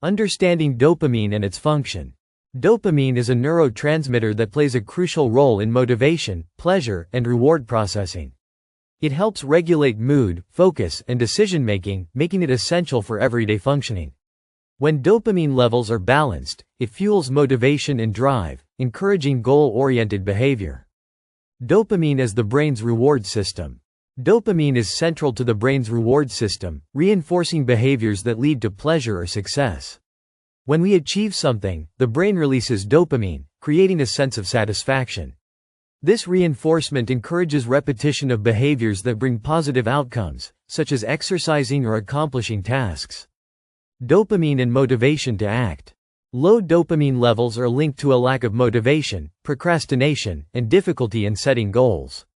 Understanding dopamine and its function. Dopamine is a neurotransmitter that plays a crucial role in motivation, pleasure, and reward processing. It helps regulate mood, focus, and decision-making, making it essential for everyday functioning. When dopamine levels are balanced, it fuels motivation and drive, encouraging goal-oriented behavior. Dopamine as the brain's reward system. Dopamine is central to the brain's reward system, reinforcing behaviors that lead to pleasure or success. When we achieve something, the brain releases dopamine, creating a sense of satisfaction. This reinforcement encourages repetition of behaviors that bring positive outcomes, such as exercising or accomplishing tasks. Dopamine and motivation to act. Low dopamine levels are linked to a lack of motivation, procrastination, and difficulty in setting goals.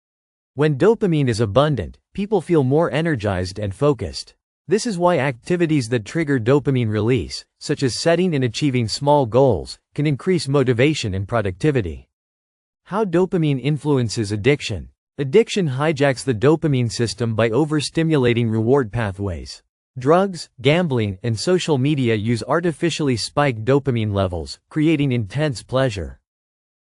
When dopamine is abundant, people feel more energized and focused. This is why activities that trigger dopamine release, such as setting and achieving small goals, can increase motivation and productivity. How dopamine influences addiction. Addiction hijacks the dopamine system by overstimulating reward pathways. Drugs, gambling, and social media use artificially spiked dopamine levels, creating intense pleasure.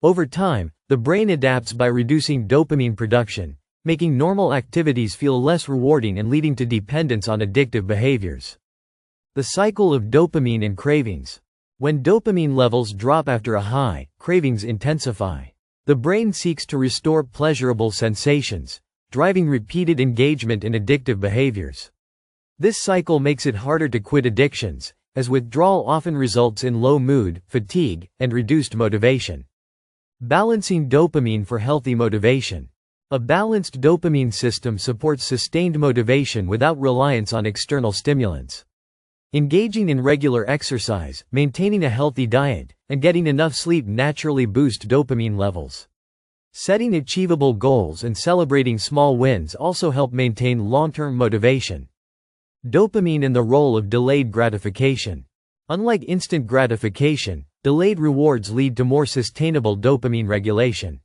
Over time, the brain adapts by reducing dopamine production, making normal activities feel less rewarding and leading to dependence on addictive behaviors. The cycle of dopamine and cravings. When dopamine levels drop after a high, cravings intensify. The brain seeks to restore pleasurable sensations, driving repeated engagement in addictive behaviors. This cycle makes it harder to quit addictions, as withdrawal often results in low mood, fatigue, and reduced motivation. Balancing dopamine for healthy motivation. A balanced dopamine system supports sustained motivation without reliance on external stimulants. Engaging in regular exercise, maintaining a healthy diet, and getting enough sleep naturally boost dopamine levels. Setting achievable goals and celebrating small wins also help maintain long-term motivation. Dopamine and the role of delayed gratification. Unlike instant gratification, delayed rewards lead to more sustainable dopamine regulation.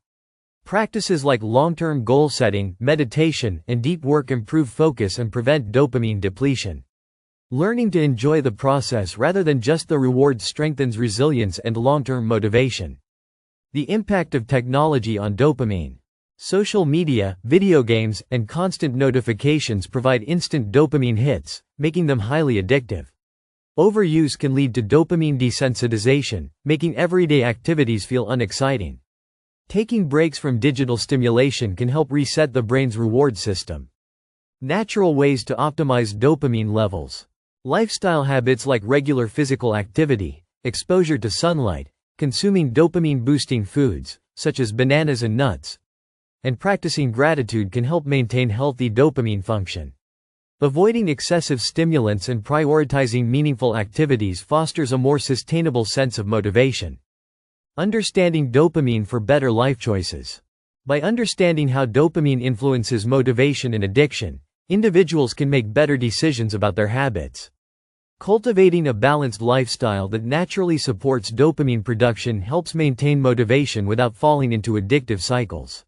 Practices like long-term goal setting, meditation, and deep work improve focus and prevent dopamine depletion. Learning to enjoy the process rather than just the reward strengthens resilience and long-term motivation. The impact of technology on dopamine. Social media, video games, and constant notifications provide instant dopamine hits, making them highly addictive. Overuse can lead to dopamine desensitization, making everyday activities feel unexciting. Taking breaks from digital stimulation can help reset the brain's reward system. Natural ways to optimize dopamine levels. Lifestyle habits like regular physical activity, exposure to sunlight, consuming dopamine-boosting foods, such as bananas and nuts, and practicing gratitude can help maintain healthy dopamine function. Avoiding excessive stimulants and prioritizing meaningful activities fosters a more sustainable sense of motivation. Understanding dopamine for better life choices. By understanding how dopamine influences motivation and addiction, individuals can make better decisions about their habits. Cultivating a balanced lifestyle that naturally supports dopamine production helps maintain motivation without falling into addictive cycles.